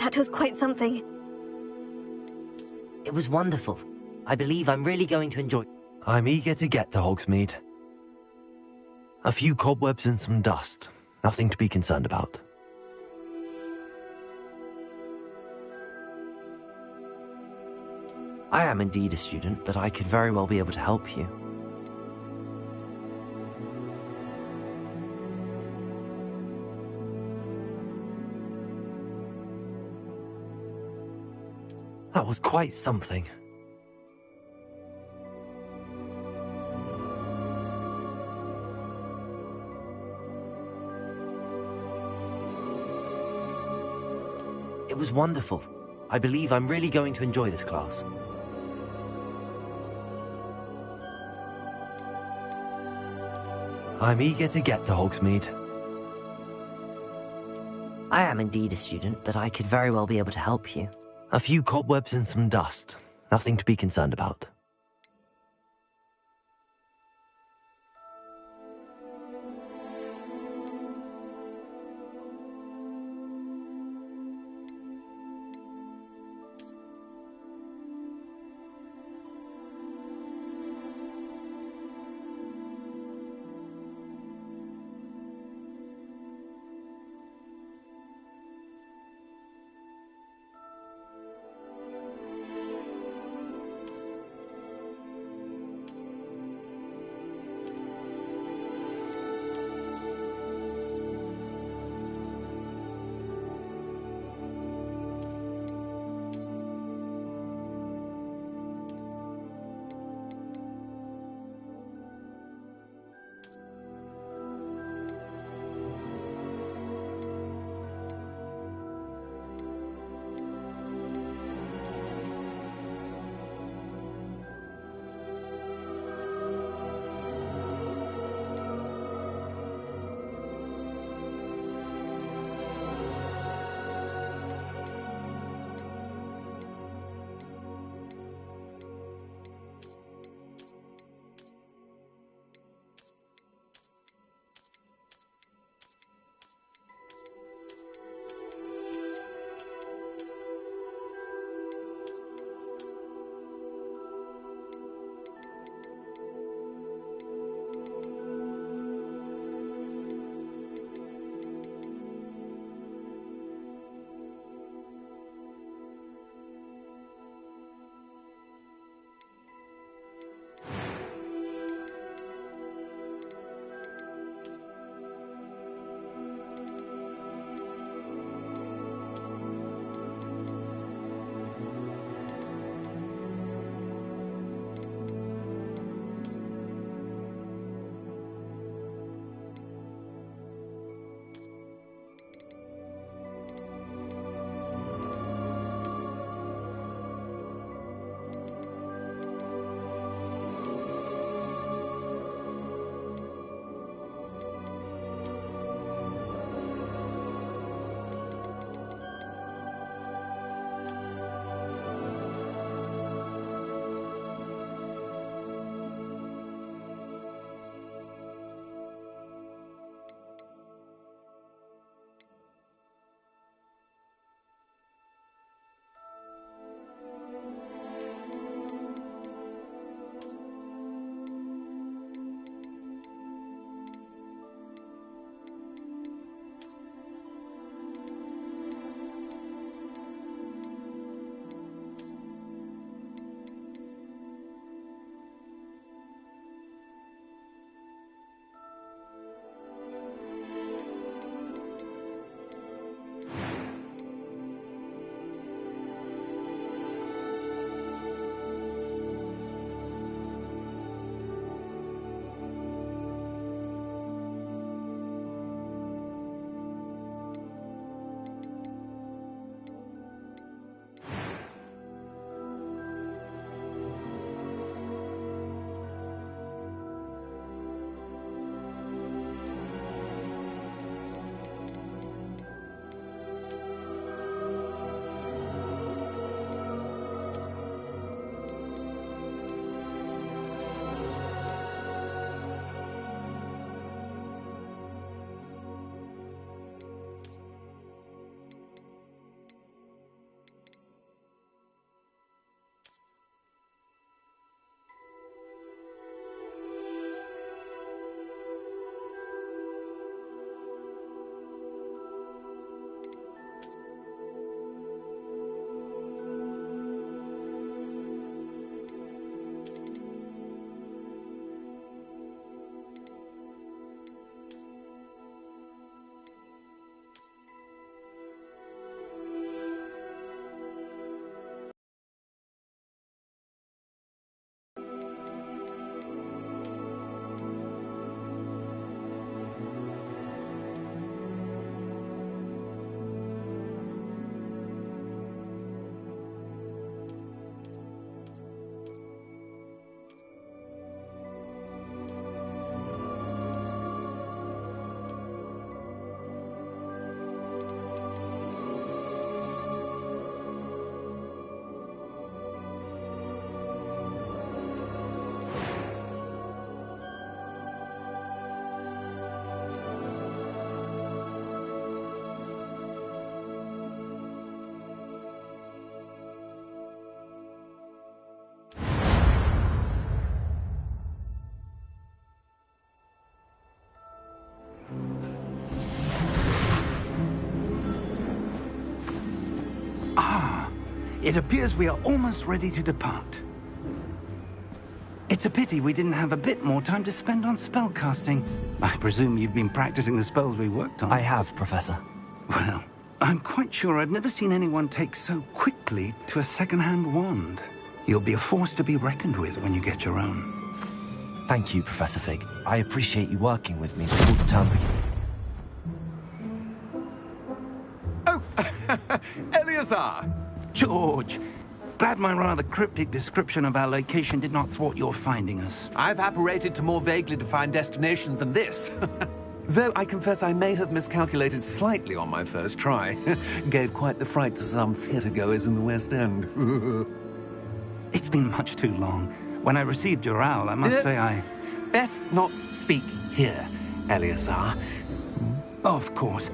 That was quite something. It was wonderful. I believe I'm really going to enjoy... I'm eager to get to Hogsmeade. A few cobwebs and some dust. Nothing to be concerned about. I am indeed a student, but I could very well be able to help you. That was quite something. It was wonderful. I believe I'm really going to enjoy this class. I'm eager to get to Hogsmeade. I am indeed a student, but I could very well be able to help you. A few cobwebs and some dust. Nothing to be concerned about. It appears we are almost ready to depart. It's a pity we didn't have a bit more time to spend on spellcasting. I presume you've been practicing the spells we worked on. I have, Professor. Well, I'm quite sure I've never seen anyone take so quickly to a second-hand wand. You'll be a force to be reckoned with when you get your own. Thank you, Professor Fig. I appreciate you working with me before the term begins. Oh, Eleazar! George, glad my rather cryptic description of our location did not thwart your finding us. I've apparated to more vaguely defined destinations than this. Though I confess I may have miscalculated slightly on my first try. Gave quite the fright to some theatre-goers in the West End. It's been much too long. When I received your owl, I must say I... Best not speak here, Eleazar. Of course.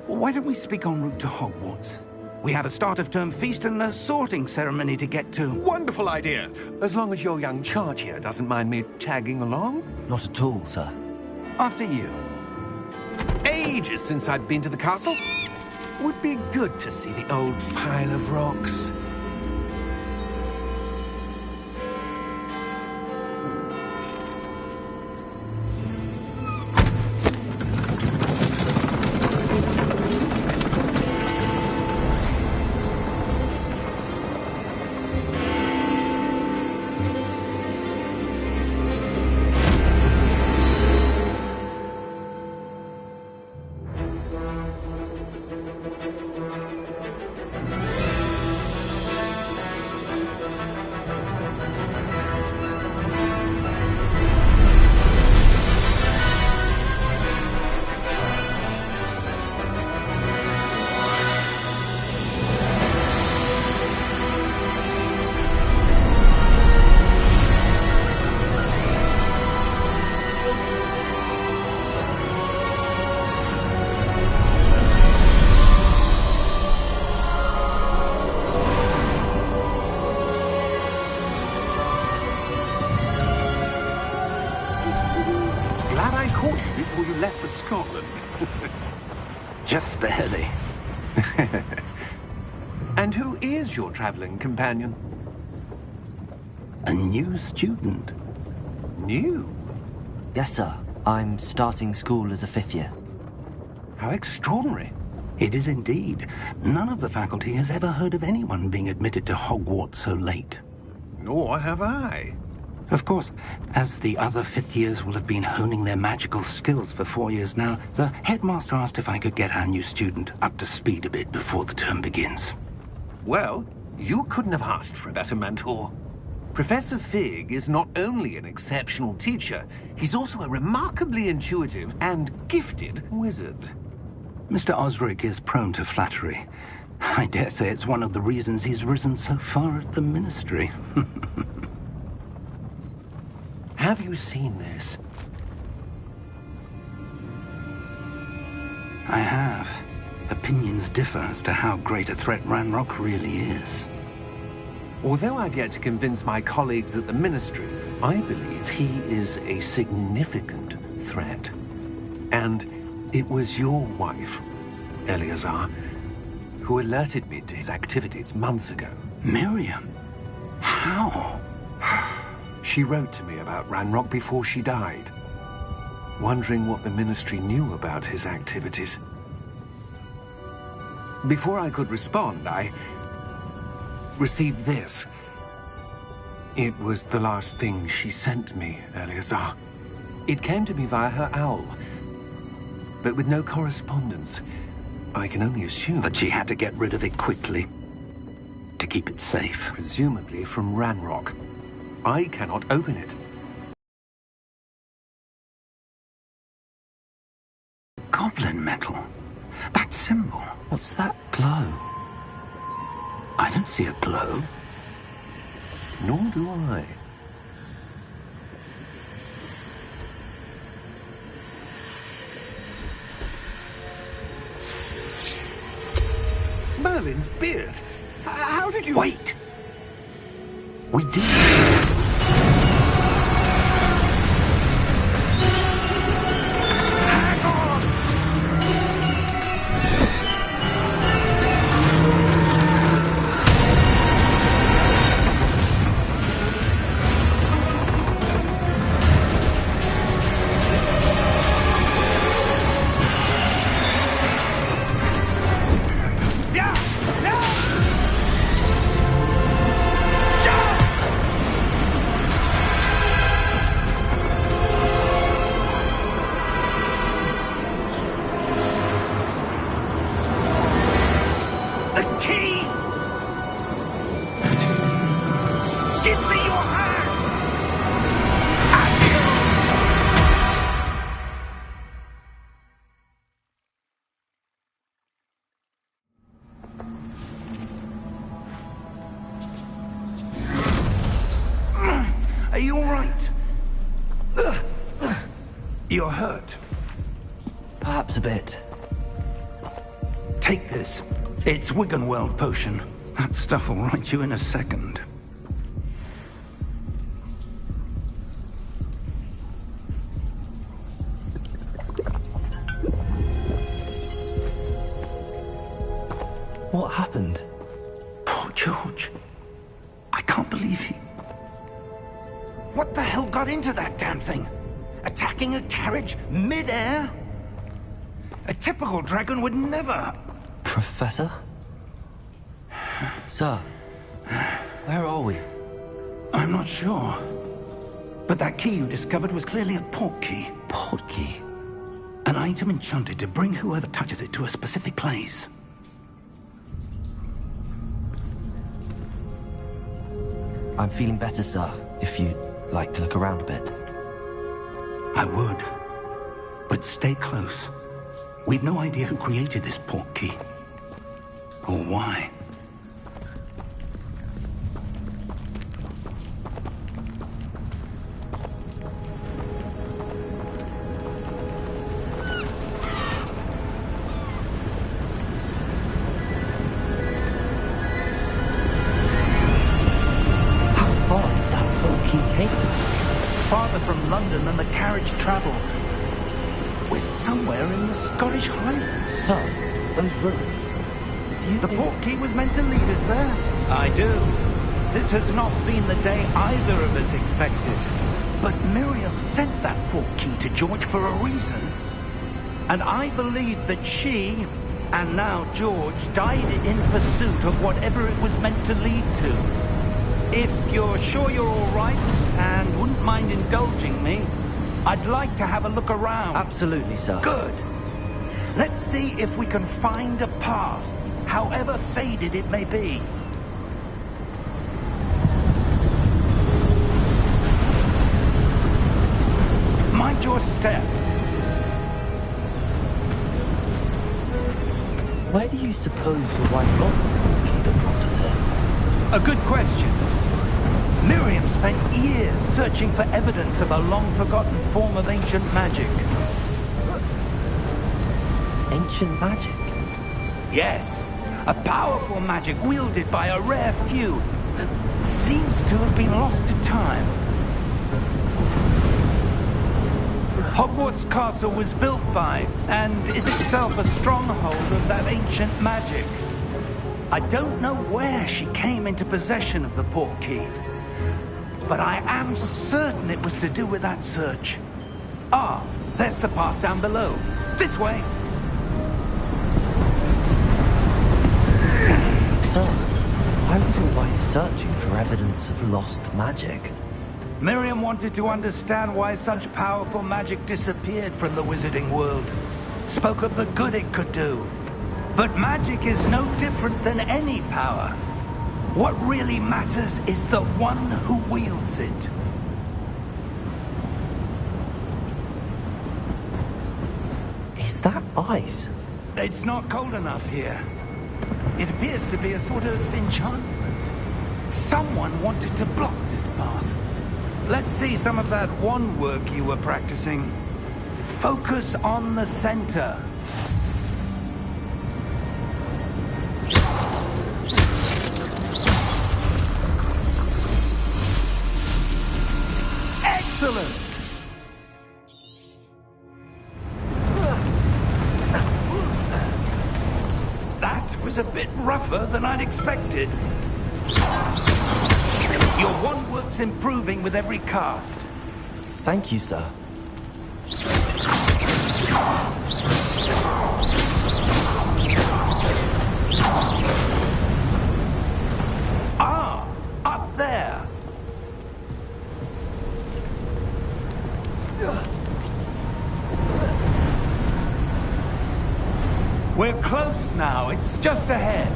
Why don't we speak en route to Hogwarts? We have a start-of-term feast and a sorting ceremony to get to. Wonderful idea! As long as your young charge here doesn't mind me tagging along. Not at all, sir. After you. Ages since I'd been to the castle. Would be good to see the old pile of rocks. Glad I caught you before you left for Scotland. Just barely. And who is your traveling companion? A new student. New? Yes, sir. I'm starting school as a 5th year. How extraordinary. It is indeed. None of the faculty has ever heard of anyone being admitted to Hogwarts so late. Nor have I. Of course, as the other 5th years will have been honing their magical skills for 4 years now, the headmaster asked if I could get our new student up to speed a bit before the term begins. Well, you couldn't have asked for a better mentor. Professor Fig is not only an exceptional teacher, he's also a remarkably intuitive and gifted wizard. Mr. Osric is prone to flattery. I dare say it's one of the reasons he's risen so far at the Ministry. Have you seen this? I have. Opinions differ as to how great a threat Ranrock really is. Although I've yet to convince my colleagues at the Ministry, I believe he is a significant threat. And it was your wife, Eleazar, who alerted me to his activities months ago. Miriam? How? She wrote to me about Ranrock before she died, wondering what the Ministry knew about his activities. Before I could respond, I received this. It was the last thing she sent me, Eleazar. It came to me via her owl, but with no correspondence. I can only assume That she had to get rid of it quickly, to keep it safe. presumably from Ranrock. I cannot open it. Goblin metal. That symbol. What's that glow? I don't see a glow. Nor do I. Merlin's beard. How did you... Wait! We did. Hang on! You're hurt. Perhaps a bit. Take this. It's Wiggenweld potion. That stuff will right you in a second. What happened? Poor George. I can't believe he... What the hell got into that damn thing? Attacking a carriage mid-air? A typical dragon would never... Professor? Sir, where are we? I'm not sure. But that key you discovered was clearly a port key. Port key? An item enchanted to bring whoever touches it to a specific place. I'm feeling better, sir, if you'd like to look around a bit. I would. But stay close. We've no idea who created this port key. Or why. Farther from London than the carriage travelled. We're somewhere in the Scottish Highlands. Sir, those ruins. Do you The think... port key was meant to lead us there. I do. This has not been the day either of us expected. But Miriam sent that port key to George for a reason. And I believe that she, and now George, died in pursuit of whatever it was meant to lead to. If you're sure you're all right, and wouldn't mind indulging me, I'd like to have a look around. Absolutely, sir. Good. Let's see if we can find a path, however faded it may be. Mind your step. Where do you suppose your wife got the key that brought us here? A good question. Miriam spent years searching for evidence of a long-forgotten form of ancient magic. Ancient magic? Yes, a powerful magic wielded by a rare few that seems to have been lost to time. Hogwarts Castle was built by, and is itself a stronghold of that ancient magic. I don't know where she came into possession of the port key, but I am certain it was to do with that search. Ah, there's the path down below. This way. Sir, why was your wife searching for evidence of lost magic? Miriam wanted to understand why such powerful magic disappeared from the wizarding world. Spoke of the good it could do. But magic is no different than any power. What really matters is the one who wields it. Is that ice? It's not cold enough here. It appears to be a sort of enchantment. Someone wanted to block this path. Let's see some of that wand work you were practicing. Focus on the center. Excellent! That was a bit rougher than I'd expected. Your wand work's improving with every cast. Thank you, sir. Ah, up there. We're close now. It's just ahead.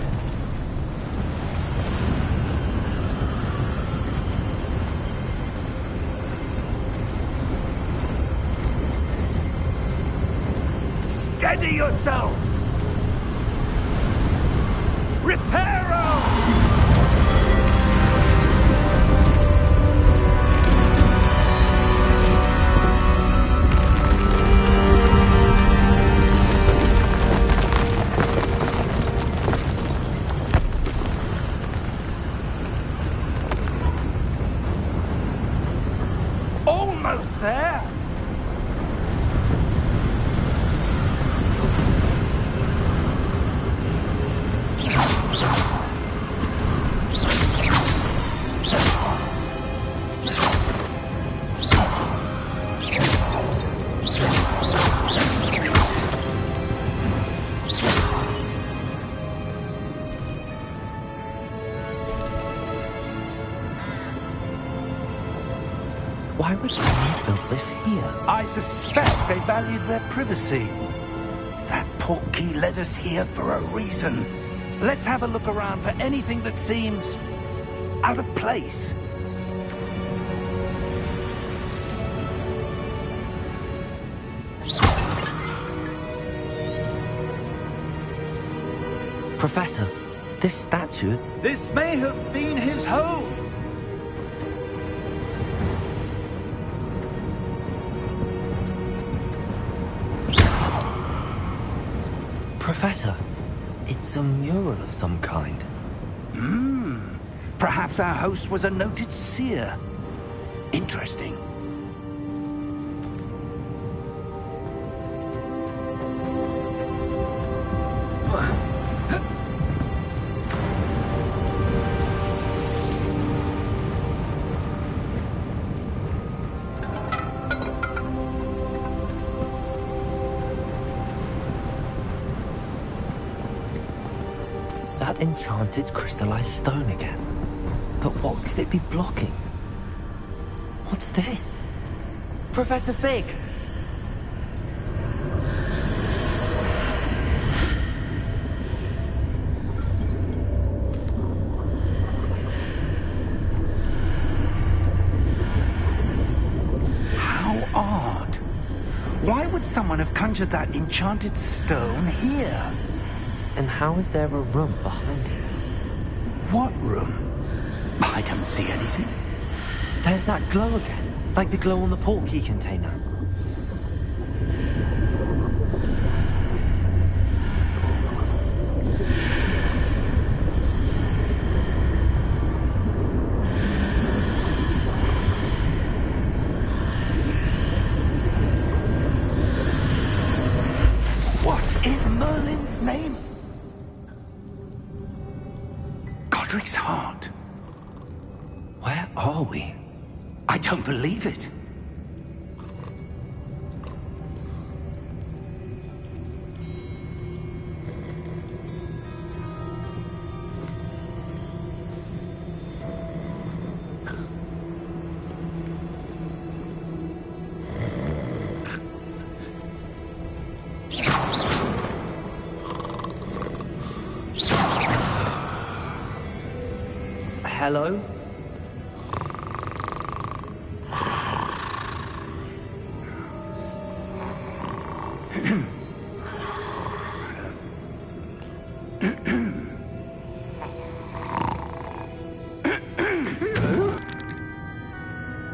Steady yourself! Reparo! I suspect they valued their privacy. That portkey led us here for a reason. Let's have a look around for anything that seems out of place. Professor, this statue... This may have been his home. Professor, it's a mural of some kind. Perhaps our host was a noted seer. Interesting. That enchanted crystallized stone again. But what could it be blocking? What's this? Professor Fig! How odd. Why would someone have conjured that enchanted stone here? And how is there a room behind it? What room? I don't see anything. There's that glow again, like the glow on the portkey container. What in Merlin's name? Godric's heart. Where are we? I don't believe it. Hello?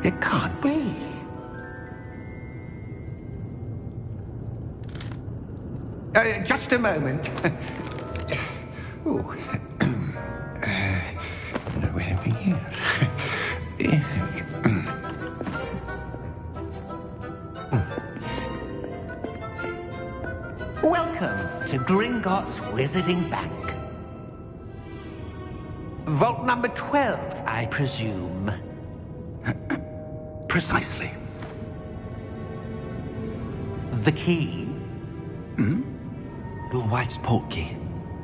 It can't be. Just a moment. Ooh. Where are we here? Welcome to Gringotts Wizarding Bank. Vault number 12, I presume. Precisely. The key? Your wife's portkey.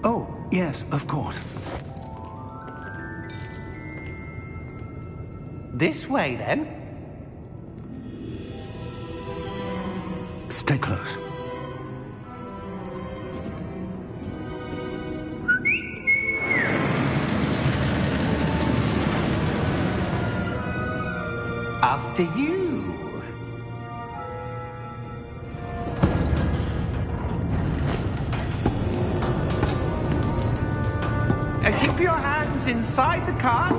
Oh, yes, of course. This way, then. Stay close. After you. Keep your hands inside the cart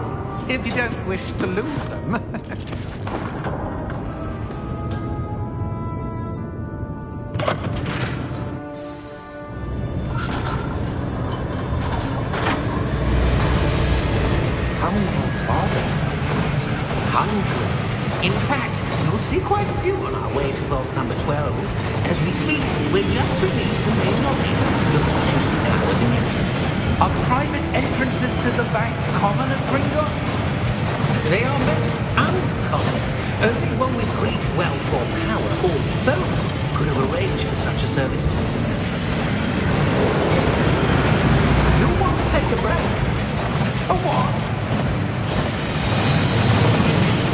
if you don't wish to lose them. How many vaults are there? Hundreds. In fact, you'll see quite a few on our way to vault number 12. As we speak, we're just beneath the main lobby. The vault you see now at the nearest. Are private entrances to the bank common at Gringotts? They are most uncommon. Only one with great wealth or power, or both, could have arranged for such a service. You'll want to take a break. A what?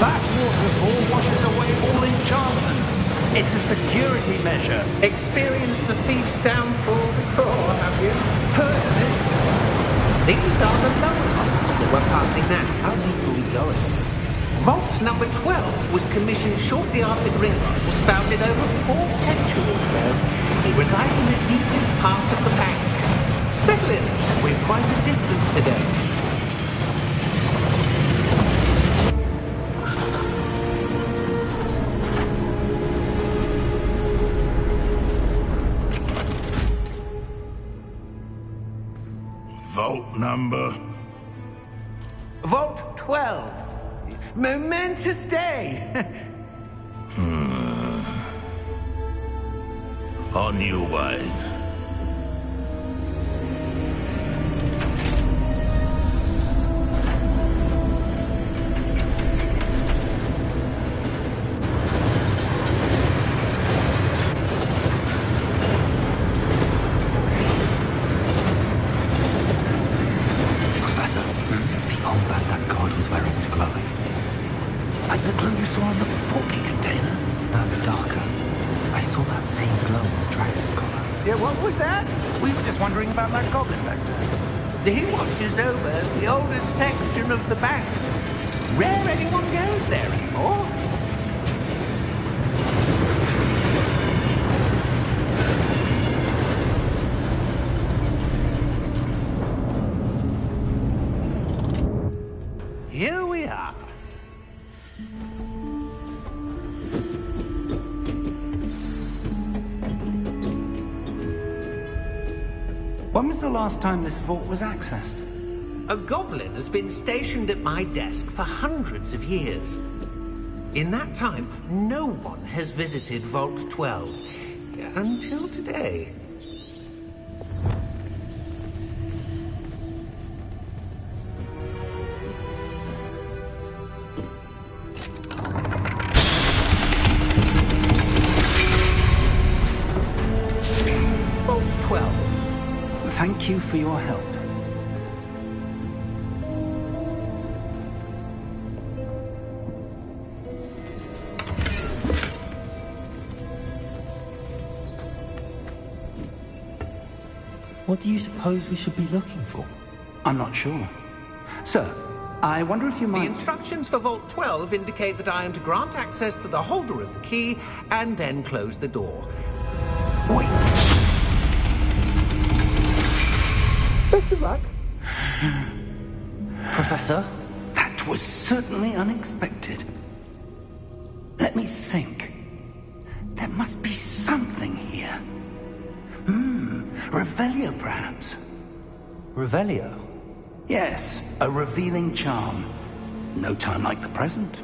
That waterfall washes away all enchantments. It's a security measure. Experienced the thief's downfall before, have you? Heard of it? These are the lower vaults that we're passing now. How deep are we going? Vault number 12 was commissioned shortly after Gringotts was founded over 4 centuries ago. It resides in the deepest part of the bank. Settle in. We've quite a distance to go. Vault number? Vault 12. Momentous day. On your way. Professor, the old bag that god was wearing was glowing. Like the glow you saw on the porky container? No, darker. I saw that same glow on the dragon's collar. Yeah, what was that? We were just wondering about that goblin back there. He watches over the oldest section of the bank. Rare anyone goes there anymore. Here we are. When was the last time this vault was accessed? A goblin has been stationed at my desk for hundreds of years. In that time, no one has visited Vault 12. Until today. Vault 12. Thank you for your help. What do you suppose we should be looking for? I'm not sure. Sir, I wonder if you The might... instructions for Vault 12 indicate that I am to grant access to the holder of the key and then close the door. Wait! Best of luck. Professor? That was certainly unexpected. Let me think. There must be something here. Revelio, perhaps? Revelio? Yes, a revealing charm. No time like the present.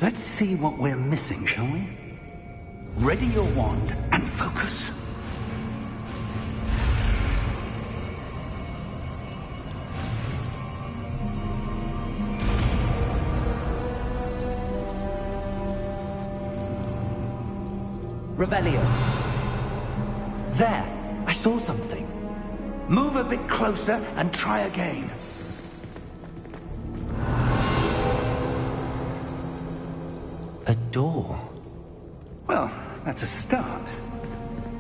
Let's see what we're missing, shall we? Ready your wand and focus. Revelio. There! I saw something. Move a bit closer and try again. A door. Well, that's a start.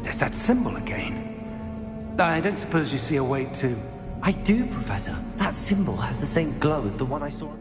There's that symbol again. I don't suppose you see a way to... I do, Professor. That symbol has the same glow as the one I saw.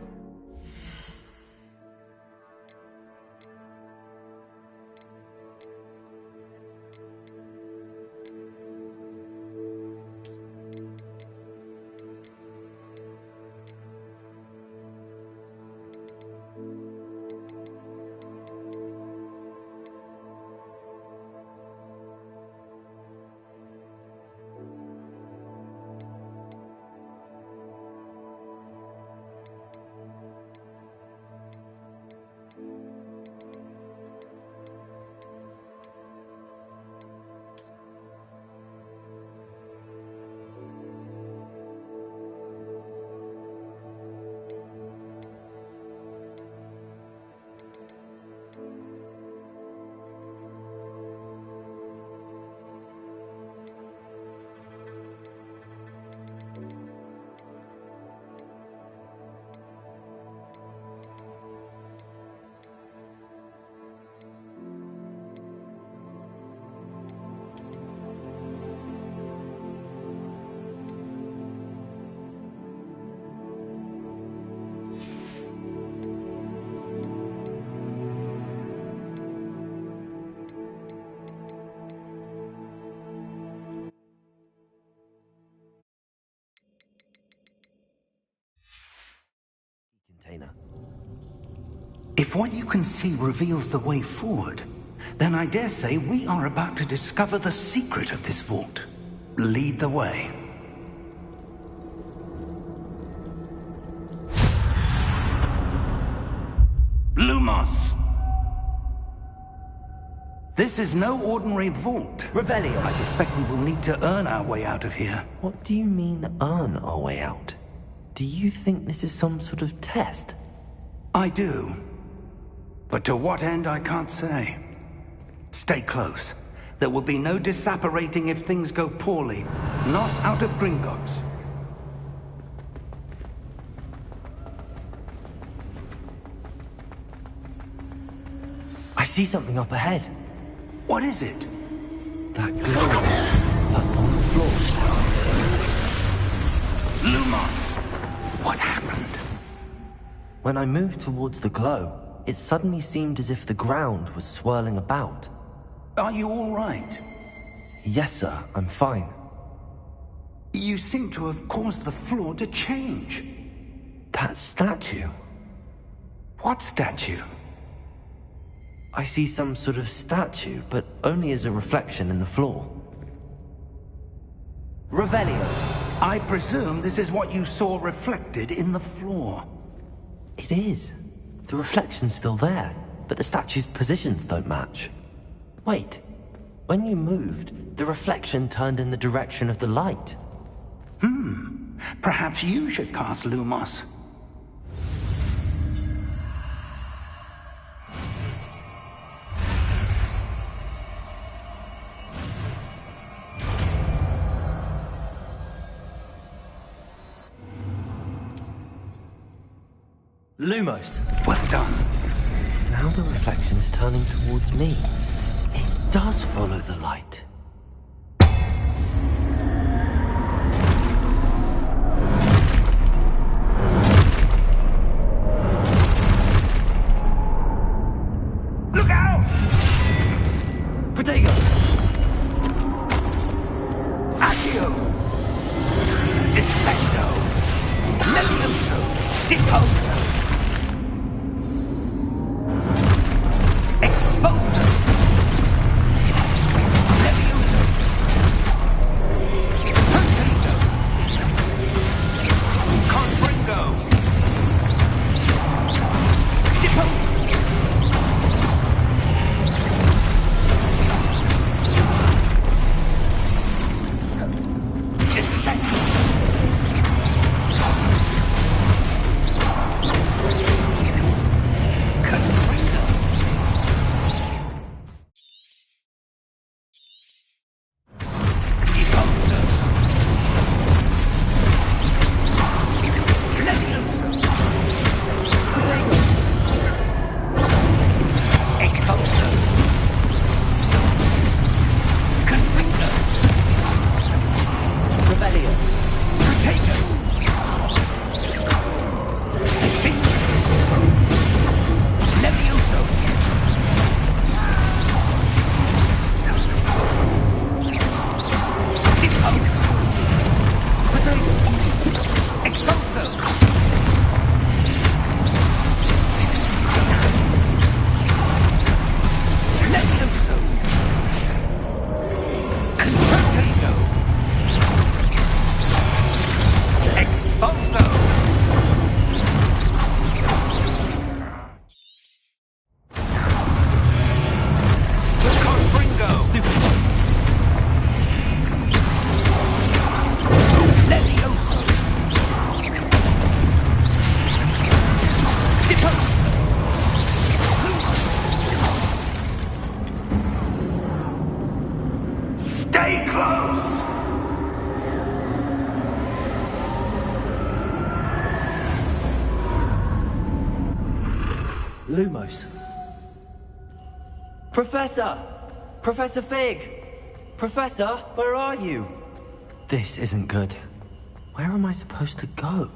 If what you can see reveals the way forward, then I dare say we are about to discover the secret of this vault. Lead the way. Lumos! This is no ordinary vault. Revelio. I suspect we will need to earn our way out of here. What do you mean, earn our way out? Do you think this is some sort of test? I do. But to what end, I can't say. Stay close. There will be no disapparating if things go poorly. Not out of Gringotts. I see something up ahead. What is it? That glow up on the floor. Lumos! What happened? When I moved towards the glow, it suddenly seemed as if the ground was swirling about. Are you all right? Yes, sir, I'm fine. You seem to have caused the floor to change. That statue. What statue? I see some sort of statue, but only as a reflection in the floor. Revelio. I presume this is what you saw reflected in the floor. It is. The reflection's still there, but the statue's positions don't match. Wait. When you moved, the reflection turned in the direction of the light. Perhaps you should cast Lumos. Lumos. Well done. Now the reflection is turning towards me. It does follow the light. Look out! Protego! Accio! Dissecto! Levioso! Deposo! Expulso! Levioso! Protego! Confringo! Deposo! Dissecto! Confringo! Deposo! Levioso! Protego! Expulso! Confringo! Revelio. Protego! Defense! Levioso! Deposo! Protego! Expulso! Levioso! Protego! Expulso! Confringo! Levioso! Deposo! Stay close! Lumos. Professor! Professor Fig! Professor, where are you? This isn't good. Where am I supposed to go?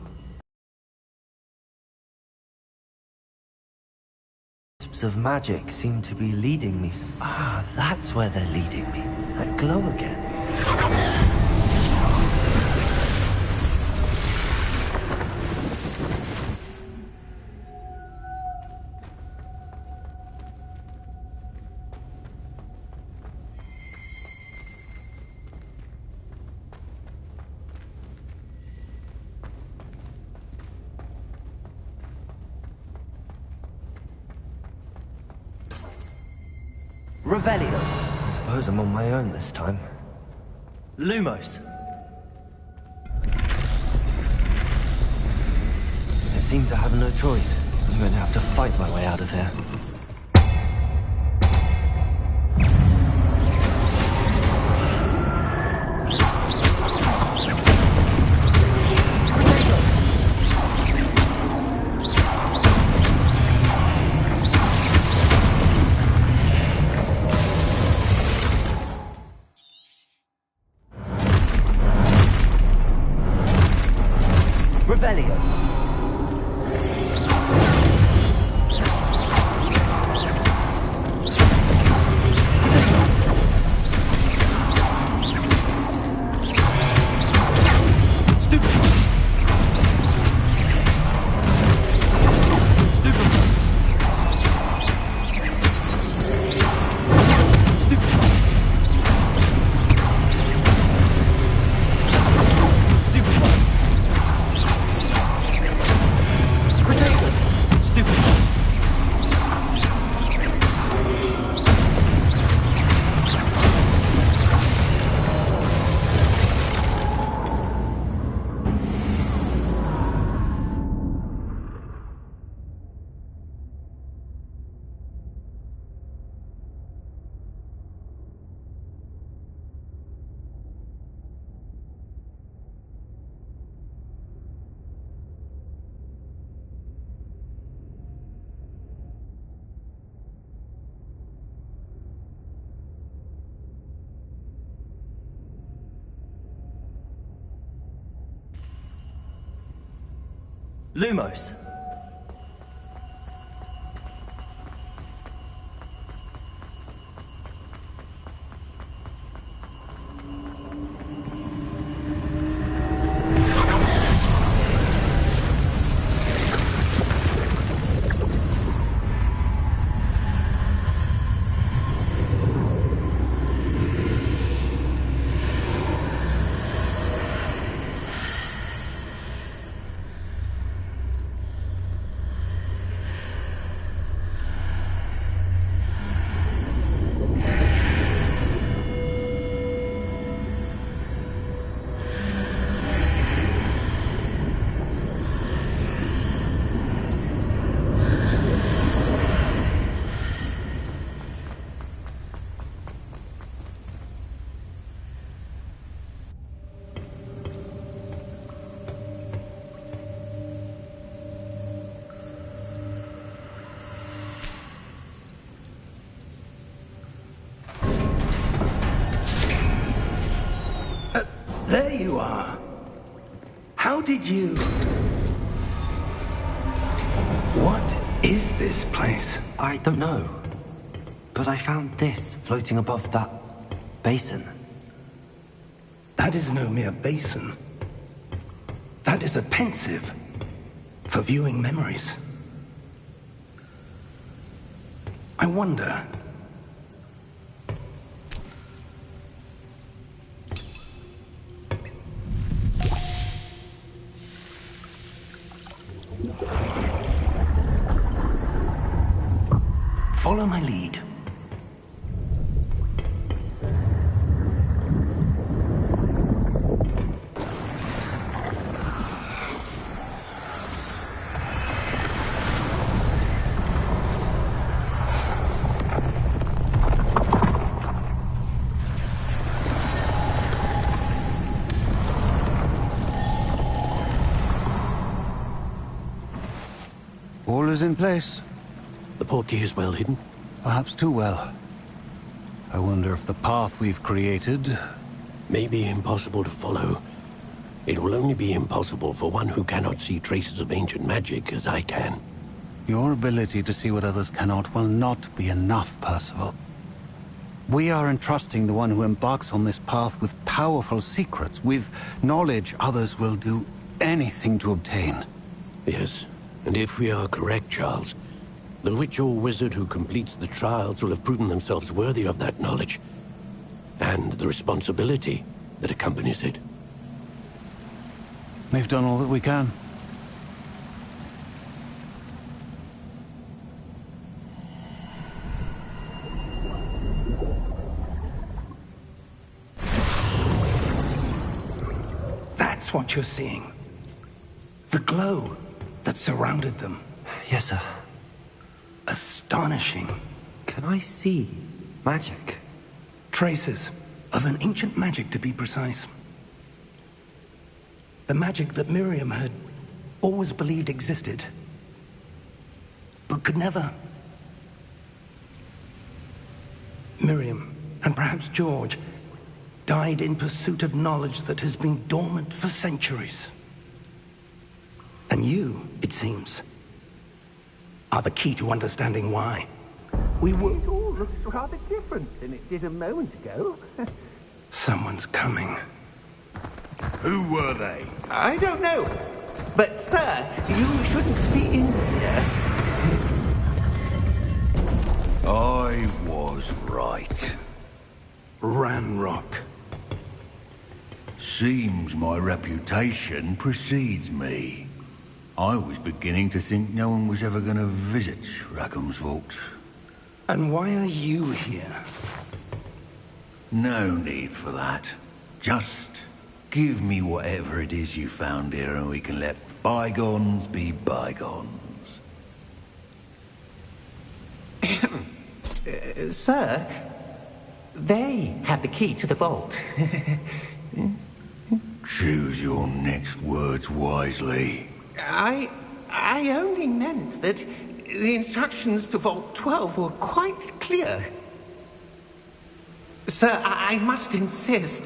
Wisps of magic seem to be leading me. Ah, that's where they're leading me. That glow again. Revelio. I suppose I'm on my own this time. Lumos. It seems I have no choice. I'm going to have to fight my way out of here. Revelio. Lumos. There you are. How did you... What is this place? I don't know. But I found this floating above that basin. That is no mere basin. That is a pensive for viewing memories. I wonder... Follow my lead. All is in place. The portkey is well hidden. Perhaps too well. I wonder if the path we've created... May be impossible to follow. It will only be impossible for one who cannot see traces of ancient magic as I can. Your ability to see what others cannot will not be enough, Percival. We are entrusting the one who embarks on this path with powerful secrets, with knowledge others will do anything to obtain. Yes, and if we are correct, Charles, the witch or wizard who completes the trials will have proven themselves worthy of that knowledge, and the responsibility that accompanies it. We've done all that we can. That's what you're seeing. The glow that surrounded them. Yes, sir. Astonishing. Can I see magic? Traces of an ancient magic, to be precise. The magic that Miriam had always believed existed, but could never. Miriam, and perhaps George, died in pursuit of knowledge that has been dormant for centuries. And you, it seems, are the key to understanding why. We were... It all looks rather different than it did a moment ago. Someone's coming. Who were they? I don't know. But, sir, you shouldn't be in here. I was right. Ranrock. Seems my reputation precedes me. I was beginning to think no one was ever going to visit Rackham's vault. And why are you here? No need for that. Just give me whatever it is you found here and we can let bygones be bygones. Sir, they have the key to the vault. Choose your next words wisely. I only meant that the instructions to Vault 12 were quite clear. Sir, I must insist.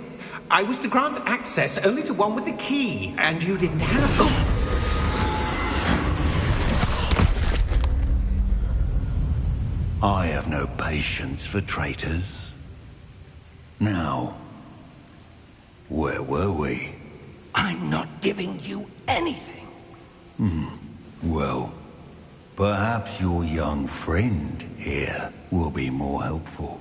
I was to grant access only to one with the key, and you didn't have... I have no patience for traitors. Now, where were we? I'm not giving you anything. Well, perhaps your young friend here will be more helpful.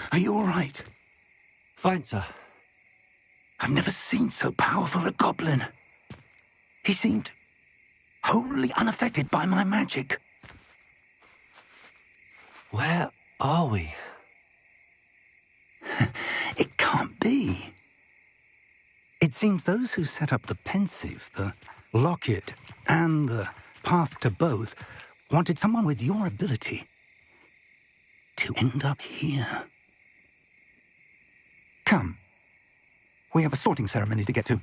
Are you all right? Fine, sir. I've never seen so powerful a goblin. He seemed wholly unaffected by my magic. Where are we? It can't be. It seems those who set up the pensive, the locket, and the path to both wanted someone with your ability to end up here. Come. We have a sorting ceremony to get to.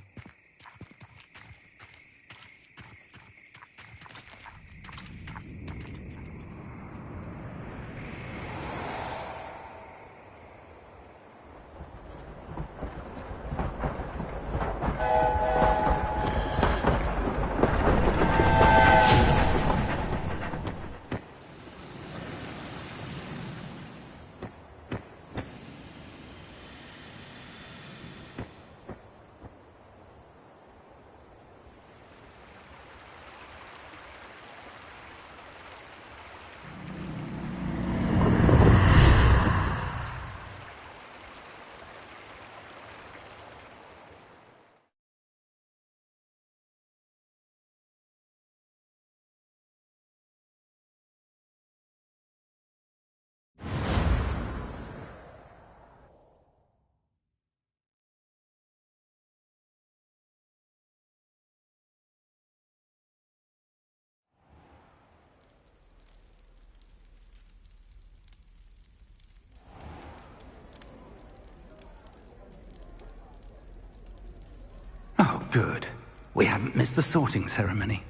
We haven't missed the sorting ceremony.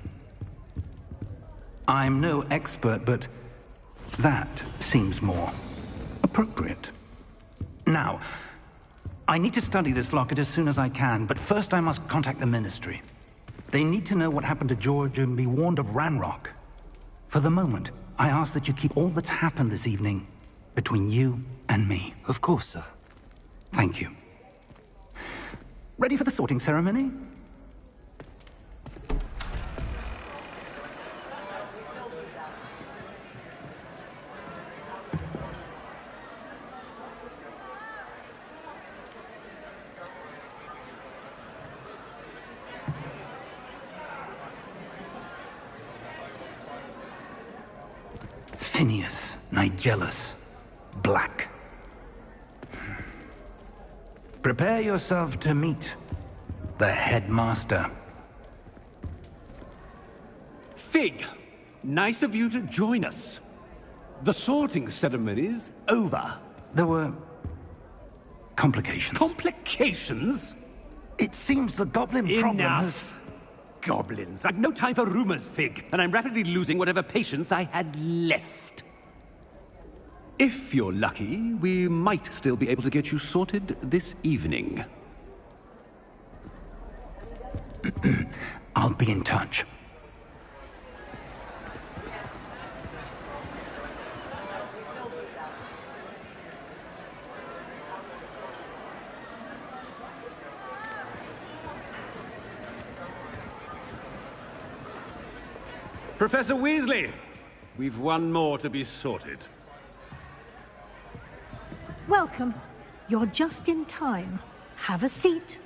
I'm no expert, but that seems more appropriate. Now, I need to study this locket as soon as I can, but first I must contact the Ministry. They need to know what happened to George and be warned of Ranrock. For the moment, I ask that you keep all that's happened this evening between you and me. Of course, sir. Thank you. Ready for the sorting ceremony? Phineas, Nigellus, Black. Prepare yourself to meet the headmaster. Fig, nice of you to join us. The sorting ceremony's over. There were complications. Complications? It seems the goblin problem has... Enough! Goblins. I've no time for rumors, Fig, and I'm rapidly losing whatever patience I had left. If you're lucky, we might still be able to get you sorted this evening. I'll be in touch. Professor Weasley, we've one more to be sorted. Welcome. You're just in time. Have a seat.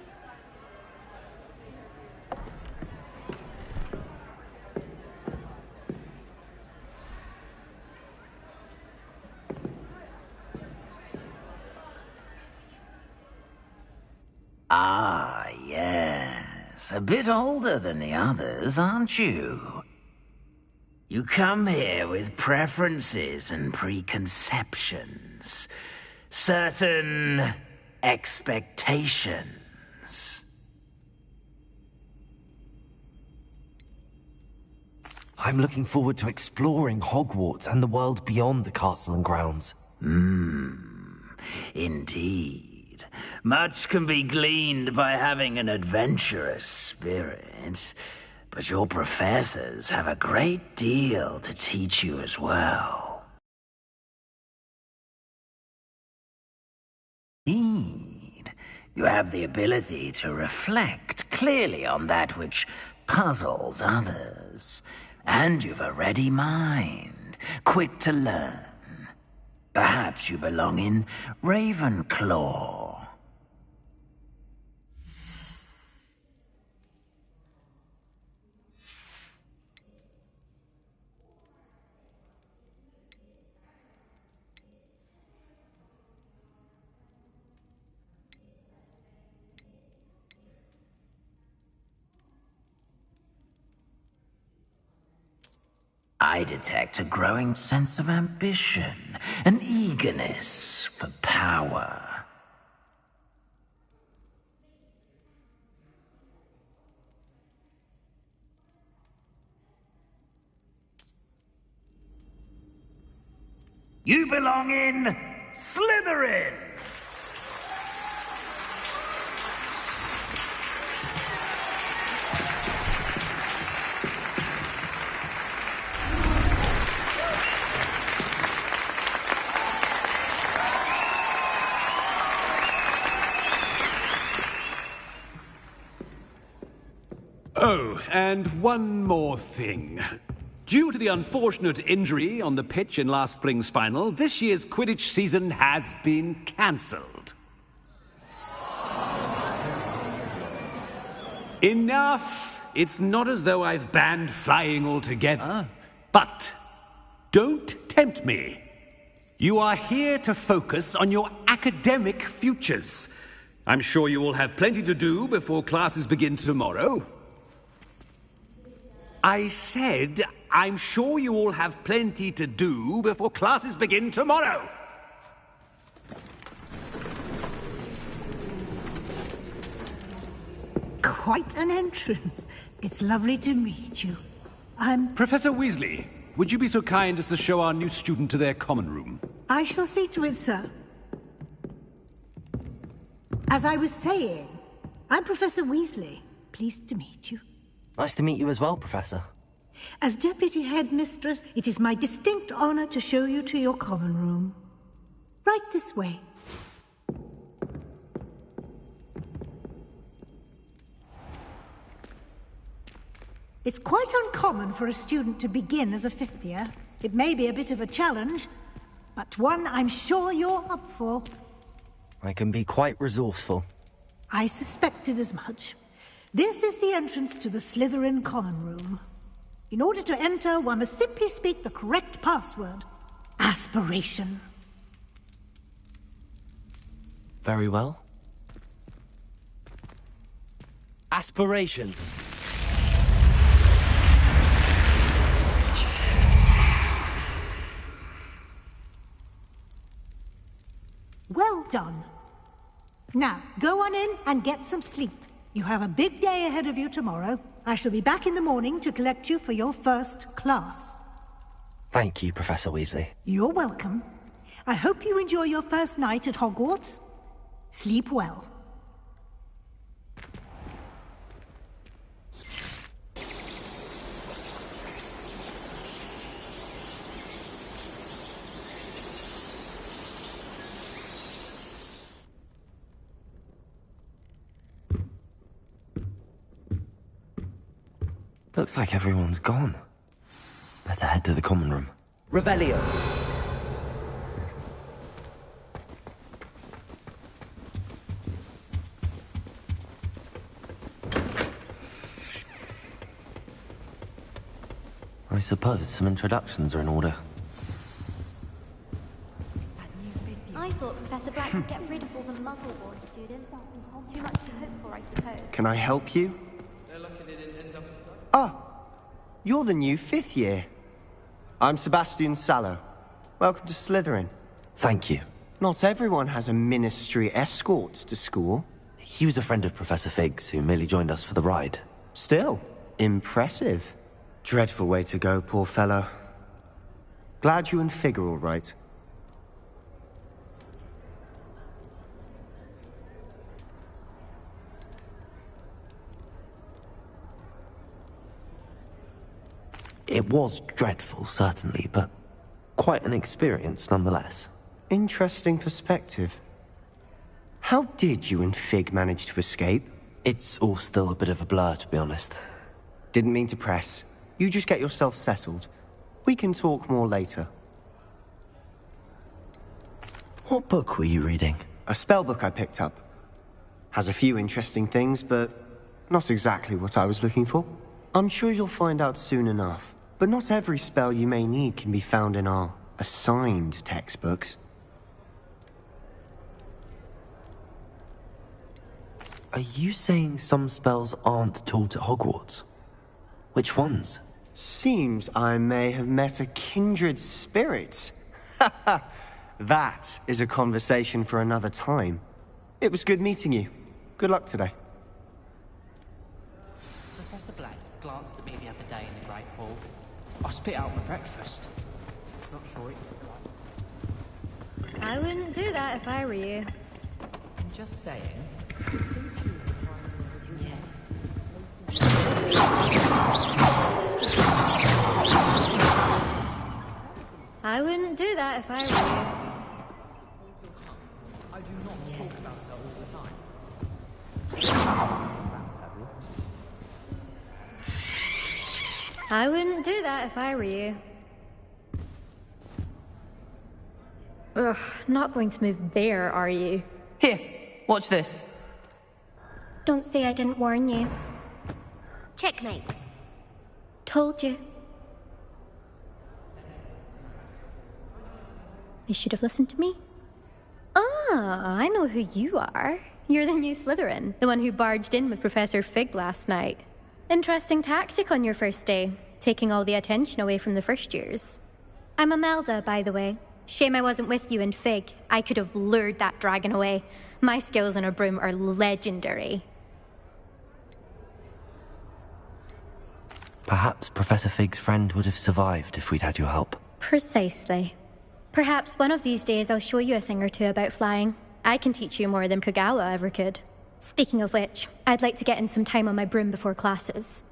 Ah, yes. A bit older than the others, aren't you? You come here with preferences and preconceptions. Certain expectations. I'm looking forward to exploring Hogwarts and the world beyond the castle and grounds. Indeed. Much can be gleaned by having an adventurous spirit, but your professors have a great deal to teach you as well. Indeed, you have the ability to reflect clearly on that which puzzles others, and you've a ready mind, quick to learn. Perhaps you belong in Ravenclaw. I detect a growing sense of ambition, an eagerness for power. You belong in Slytherin! Oh, and one more thing. Due to the unfortunate injury on the pitch in last spring's final, this year's Quidditch season has been cancelled. Enough! It's not as though I've banned flying altogether. But don't tempt me. You are here to focus on your academic futures. I'm sure you will have plenty to do before classes begin tomorrow. I said, I'm sure you all have plenty to do before classes begin tomorrow. quite an entrance. It's lovely to meet you. I'm... Professor Weasley, would you be so kind as to show our new student to their common room? I shall see to it, sir. As I was saying, I'm Professor Weasley. Pleased to meet you. Nice to meet you as well, Professor. As Deputy Headmistress, it is my distinct honor to show you to your common room. Right this way. It's quite uncommon for a student to begin as a fifth year. It may be a bit of a challenge, but one I'm sure you're up for. I can be quite resourceful. I suspected as much. This is the entrance to the Slytherin common room. In order to enter, one must simply speak the correct password. Aspiration. Very well. Aspiration. Well done. Now, go on in and get some sleep. You have a big day ahead of you tomorrow. I shall be back in the morning to collect you for your first class. Thank you, Professor Weasley. You're welcome. I hope you enjoy your first night at Hogwarts. Sleep well. Looks like everyone's gone. Better head to the common room. Revelio. I suppose some introductions are in order. I thought Professor Black would get rid of all the Muggle-born students. Too much to hope for, I suppose. Can I help you? Ah, you're the new fifth year. I'm Sebastian Sallow. Welcome to Slytherin. Thank you. Not everyone has a ministry escort to school. He was a friend of Professor Fig's who merely joined us for the ride. Still, impressive. Dreadful way to go, poor fellow. Glad you and Fig are all right. It was dreadful, certainly, but quite an experience nonetheless. Interesting perspective. How did you and Fig manage to escape? It's all still a bit of a blur, to be honest. Didn't mean to press. You just get yourself settled. We can talk more later. What book were you reading? A spell book I picked up. Has a few interesting things, but not exactly what I was looking for. I'm sure you'll find out soon enough. But not every spell you may need can be found in our assigned textbooks. Are you saying some spells aren't taught at Hogwarts? Which ones? Seems I may have met a kindred spirit. That is a conversation for another time. It was good meeting you. Good luck today. Professor Black glanced at me the other day in the Great Hall. I spit out my breakfast. Not sure it... I wouldn't do that if I were you. I'm just saying. I wouldn't do that if I were you. I do not talk about her all the time. I wouldn't do that if I were you. Ugh, not going to move there, are you? Here, watch this. Don't say I didn't warn you. Checkmate. Told you. You should have listened to me. Ah, I know who you are. You're the new Slytherin, the one who barged in with Professor Fig last night. Interesting tactic on your first day, taking all the attention away from the first years. I'm Imelda, by the way. Shame I wasn't with you and Fig. I could have lured that dragon away. My skills on a broom are legendary. Perhaps Professor Fig's friend would have survived if we'd had your help. Precisely. Perhaps one of these days I'll show you a thing or two about flying. I can teach you more than Kagawa ever could. Speaking of which, I'd like to get in some time on my broom before classes.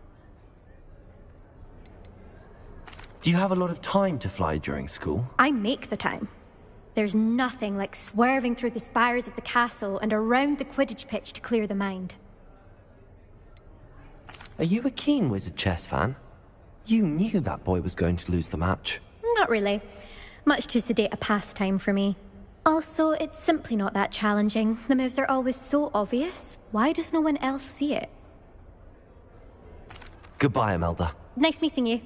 Do you have a lot of time to fly during school? I make the time. There's nothing like swerving through the spires of the castle and around the Quidditch pitch to clear the mind. Are you a keen Wizard chess fan? You knew that boy was going to lose the match. Not really. Much too sedate a pastime for me. Also, it's simply not that challenging. The moves are always so obvious. Why does no one else see it? Goodbye, Imelda. Nice meeting you.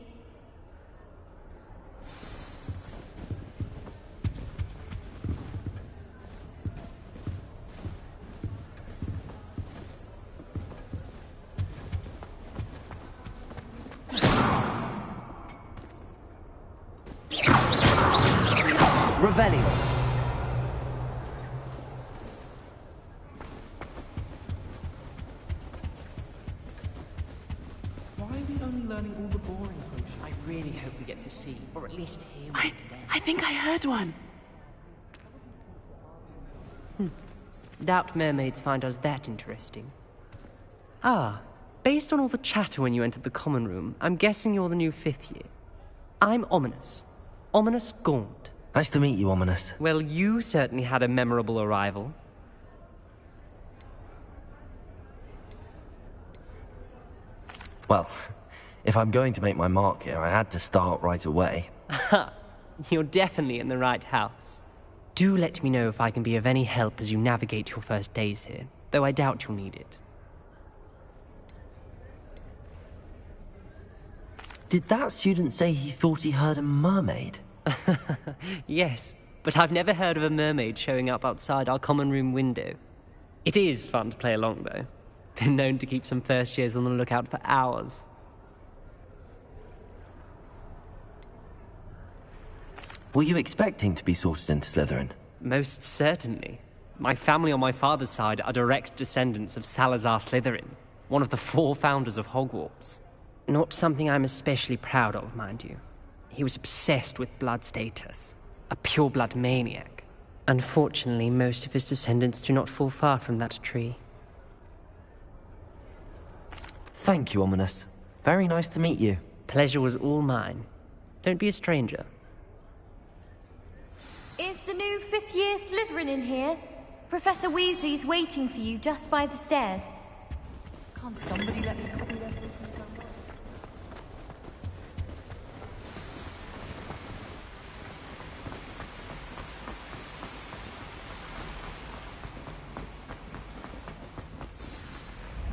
Revelio. Why are we only learning all the boring potions? I really hope we get to see, or at least hear one today. I think I heard one. Doubt mermaids find us that interesting. Ah, based on all the chatter when you entered the common room, I'm guessing you're the new 5th year. I'm Ominous. Ominous Gaunt. Nice to meet you, Ominous. Well, you certainly had a memorable arrival. Well, if I'm going to make my mark here, I had to start right away. Aha! You're definitely in the right house. Do let me know if I can be of any help as you navigate your first days here, though I doubt you'll need it. Did that student say he thought he heard a mermaid? Yes, but I've never heard of a mermaid showing up outside our common room window. It is fun to play along, though. Been known to keep some first years on the lookout for hours. Were you expecting to be sorted into Slytherin? Most certainly. My family on my father's side are direct descendants of Salazar Slytherin, one of the 4 founders of Hogwarts. Not something I'm especially proud of, mind you. He was obsessed with blood status, a pure-blood maniac. Unfortunately, most of his descendants do not fall far from that tree. Thank you, Ominous. Very nice to meet you. Pleasure was all mine. Don't be a stranger. Is the new 5th year Slytherin in here? Professor Weasley's waiting for you just by the stairs. Can't somebody let me copy that?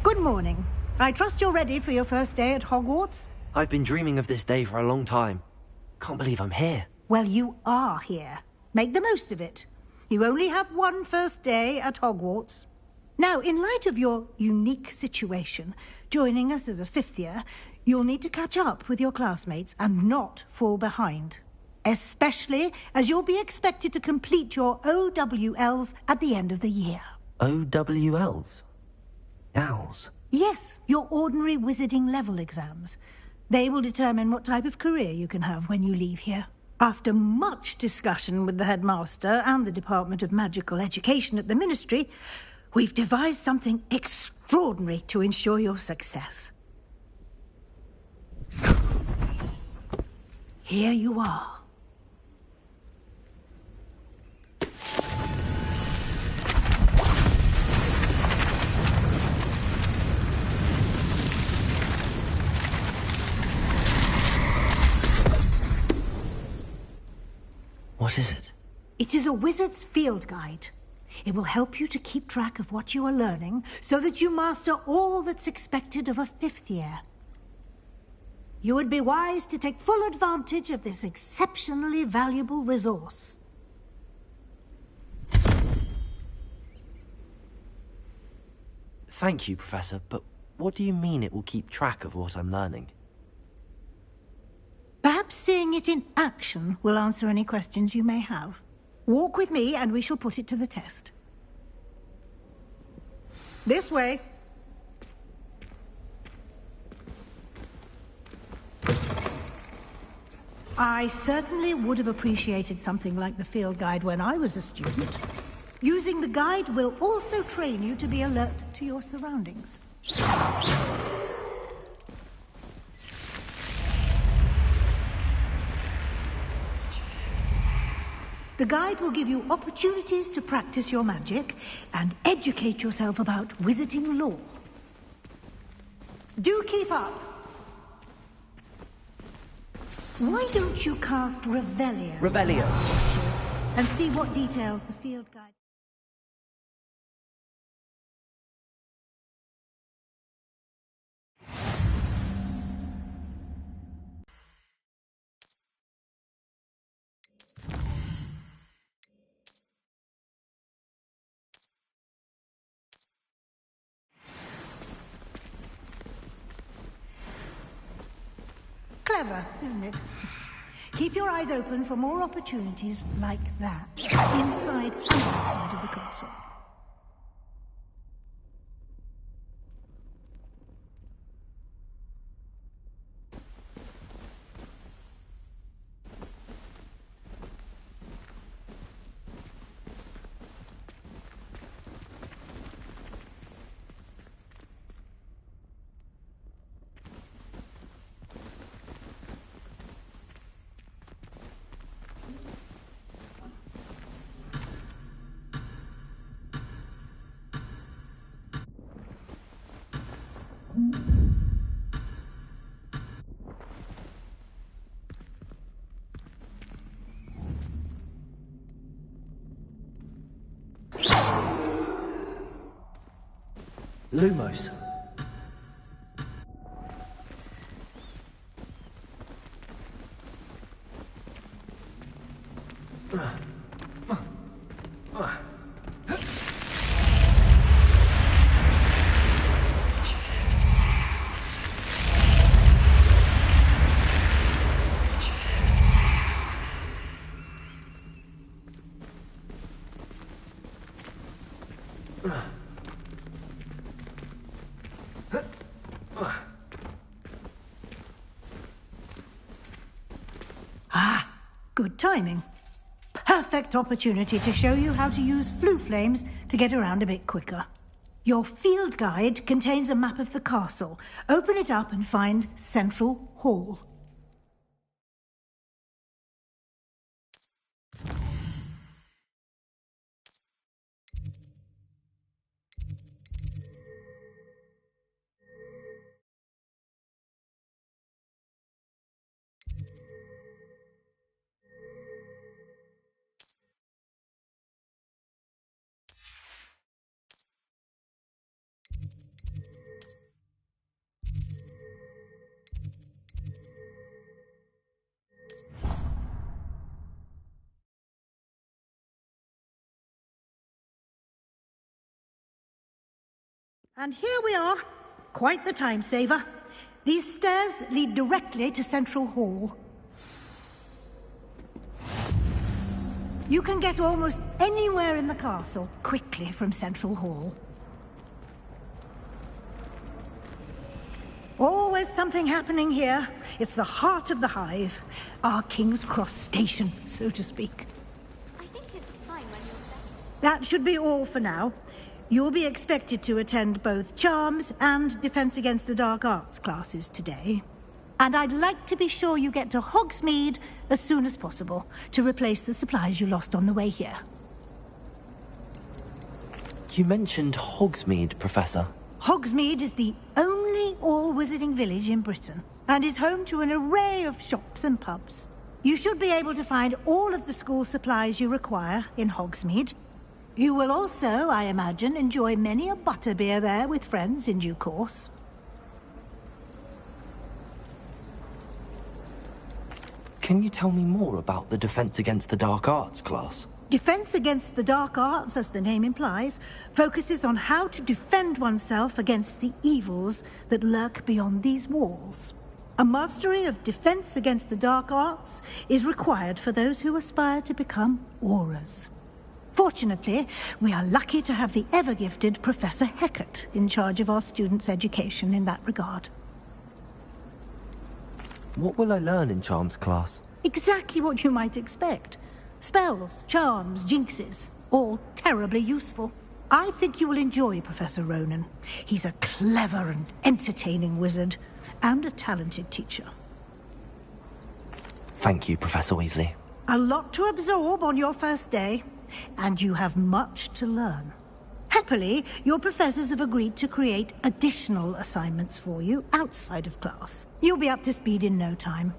Good morning. I trust you're ready for your first day at Hogwarts? I've been dreaming of this day for a long time. Can't believe I'm here. Well, you are here. Make the most of it. You only have one first day at Hogwarts. Now, in light of your unique situation, joining us as a 5th year, you'll need to catch up with your classmates and not fall behind. Especially as you'll be expected to complete your OWLs at the end of the year. OWLs? Owls? Yes, your ordinary wizarding level exams. They will determine what type of career you can have when you leave here. After much discussion with the headmaster and the Department of Magical Education at the Ministry, we've devised something extraordinary to ensure your success. Here you are. What is it? It is a wizard's field guide. It will help you to keep track of what you are learning so that you master all that's expected of a 5th year. You would be wise to take full advantage of this exceptionally valuable resource. Thank you, Professor, but what do you mean it will keep track of what I'm learning? Perhaps seeing it in action will answer any questions you may have. Walk with me and we shall put it to the test. This way. I certainly would have appreciated something like the field guide when I was a student. Using the guide will also train you to be alert to your surroundings. The guide will give you opportunities to practice your magic and educate yourself about wizarding lore. Do keep up! Why don't you cast Revelio? Revelio. And see what details the field guide... Clever, isn't it? Keep your eyes open for more opportunities like that, inside and outside of the castle. Lumos. Good timing. Perfect opportunity to show you how to use flue flames to get around a bit quicker. Your field guide contains a map of the castle. Open it up and find Central Hall. And here we are. Quite the time saver. These stairs lead directly to Central Hall. You can get almost anywhere in the castle quickly from Central Hall. Always something happening here. It's the heart of the hive. Our King's Cross station, so to speak. I think it's fine when you're done. That should be all for now. You'll be expected to attend both Charms and Defense Against the Dark Arts classes today. And I'd like to be sure you get to Hogsmeade as soon as possible to replace the supplies you lost on the way here. You mentioned Hogsmeade, Professor. Hogsmeade is the only all-wizarding village in Britain and is home to an array of shops and pubs. You should be able to find all of the school supplies you require in Hogsmeade. You will also, I imagine, enjoy many a butterbeer there with friends in due course. Can you tell me more about the Defense Against the Dark Arts class? Defense Against the Dark Arts, as the name implies, focuses on how to defend oneself against the evils that lurk beyond these walls. A mastery of Defense Against the Dark Arts is required for those who aspire to become Aurors. Fortunately, we are lucky to have the ever-gifted Professor Hecat in charge of our students' education in that regard. What will I learn in Charms class? Exactly what you might expect. Spells, charms, jinxes, all terribly useful. I think you will enjoy Professor Ronan. He's a clever and entertaining wizard, and a talented teacher. Thank you, Professor Weasley. A lot to absorb on your first day, and you have much to learn. Happily, your professors have agreed to create additional assignments for you outside of class. You'll be up to speed in no time.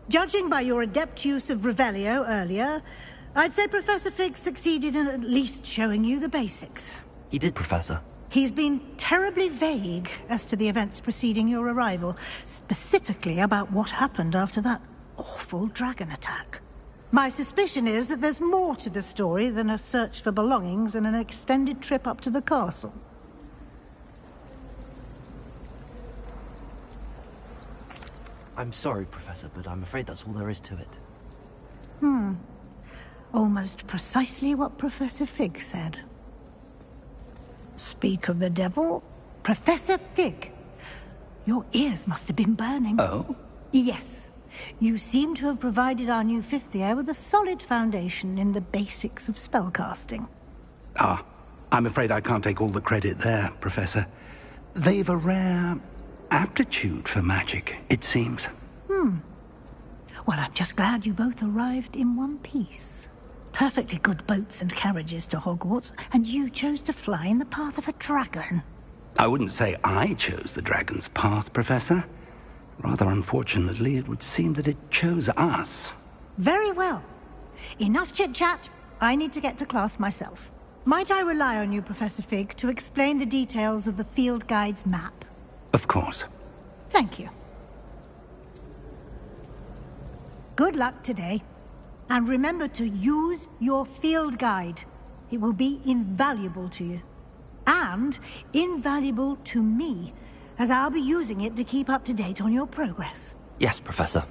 Judging by your adept use of Revelio earlier, I'd say Professor Fig succeeded in at least showing you the basics. He did, Professor. He's been terribly vague as to the events preceding your arrival, specifically about what happened after that awful dragon attack. My suspicion is that there's more to the story than a search for belongings and an extended trip up to the castle. I'm sorry, Professor, but I'm afraid that's all there is to it. Almost precisely what Professor Fig said. Speak of the devil, Professor Fig. Your ears must have been burning. Oh? Yes. You seem to have provided our new fifth year with a solid foundation in the basics of spellcasting. Ah, I'm afraid I can't take all the credit there, Professor. They've a rare aptitude for magic, it seems. Well, I'm just glad you both arrived in one piece. Perfectly good boats and carriages to Hogwarts, and you chose to fly in the path of a dragon. I wouldn't say I chose the dragon's path, Professor. Rather unfortunately, it would seem that it chose us. Very well. Enough chit-chat. I need to get to class myself. Might I rely on you, Professor Fig, to explain the details of the field guide's map? Of course. Thank you. Good luck today. And remember to use your field guide. It will be invaluable to you. And invaluable to me, as I'll be using it to keep up to date on your progress. Yes, Professor.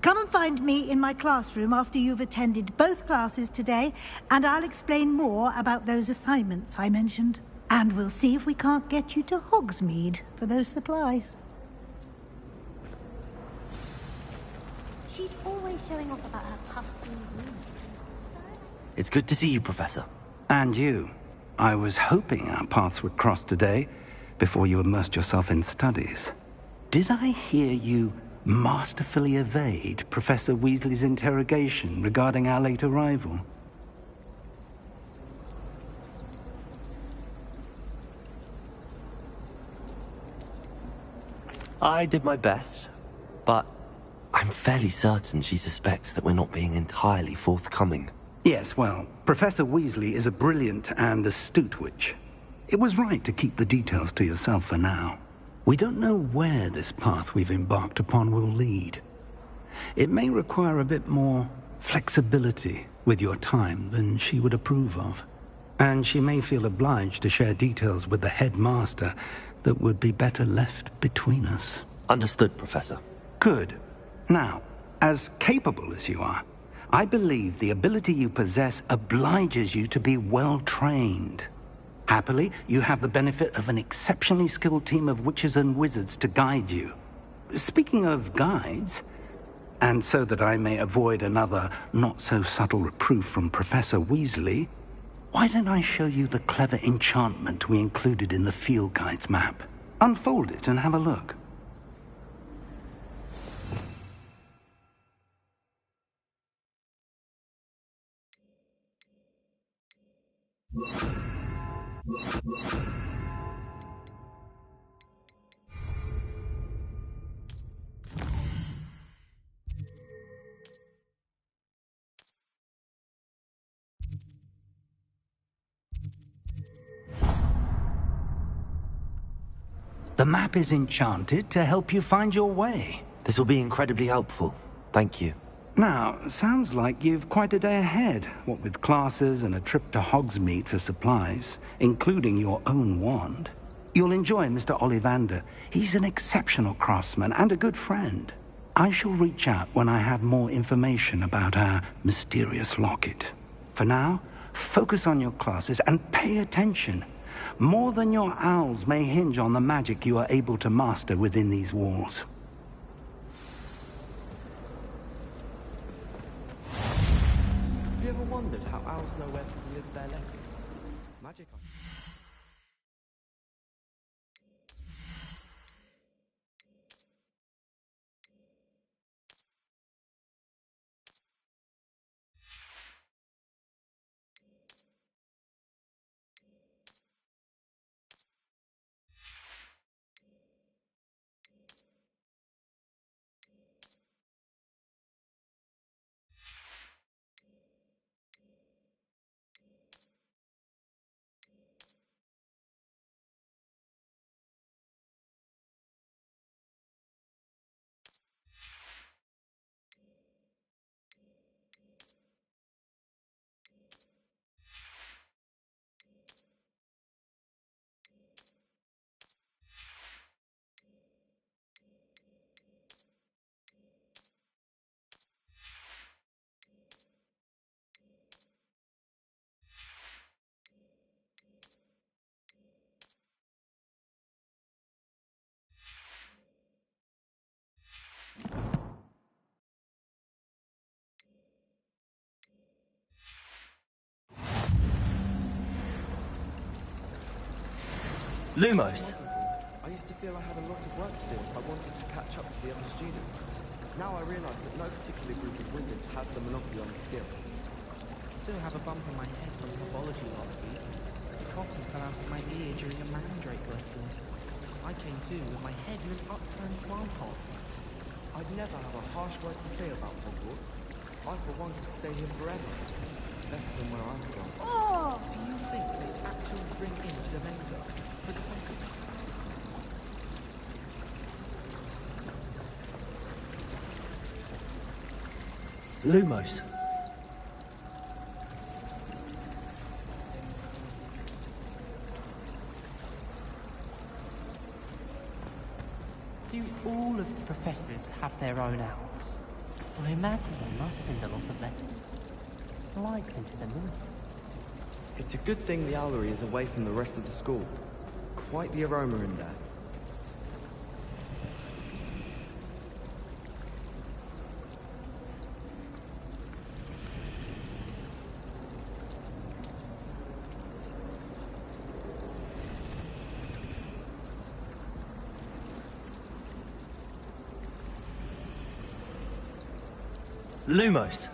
Come and find me in my classroom after you've attended both classes today, and I'll explain more about those assignments I mentioned. And we'll see if we can't get you to Hogsmeade for those supplies. She's always showing off about her puffy room. It's good to see you, Professor. And you. I was hoping our paths would cross today, before you immersed yourself in studies. Did I hear you masterfully evade Professor Weasley's interrogation regarding our late arrival? I did my best, but I'm fairly certain she suspects that we're not being entirely forthcoming. Yes, well, Professor Weasley is a brilliant and astute witch. It was right to keep the details to yourself for now. We don't know where this path we've embarked upon will lead. It may require a bit more flexibility with your time than she would approve of. And she may feel obliged to share details with the headmaster that would be better left between us. Understood, Professor. Good. Now, as capable as you are, I believe the ability you possess obliges you to be well-trained. Happily, you have the benefit of an exceptionally skilled team of witches and wizards to guide you. Speaking of guides, and so that I may avoid another not-so-subtle reproof from Professor Weasley, why don't I show you the clever enchantment we included in the field guide's map? Unfold it and have a look. The map is enchanted to help you find your way. This will be incredibly helpful. Thank you. Now, sounds like you've quite a day ahead, what with classes and a trip to Hogsmeade for supplies, including your own wand. You'll enjoy Mr. Ollivander. He's an exceptional craftsman and a good friend. I shall reach out when I have more information about our mysterious locket. For now, focus on your classes and pay attention. More than your owls may hinge on the magic you are able to master within these walls. ever wondered how owls know where to deliver their letters? Magic. Lumos! I used to feel I had a lot of work to do if I wanted to catch up to the other students. Now I realise that no particular group of wizards has the monopoly on the skill. Still have a bump in my head from pathology last week. The cotton fell out of my ear during a mandrake lesson. I came to with my head in an upturned plant pot. I'd never have a harsh word to say about Hogwarts. I for one could stay here forever. Better than where I'm from. Oh! Do you think they actually bring in a Dementor for the focus? Lumos! Do all of the professors have their own owls? I imagine they must send a lot of letters. Likely to the north. It's a good thing the owlery is away from the rest of the school. Quite the aroma in there. Lumos!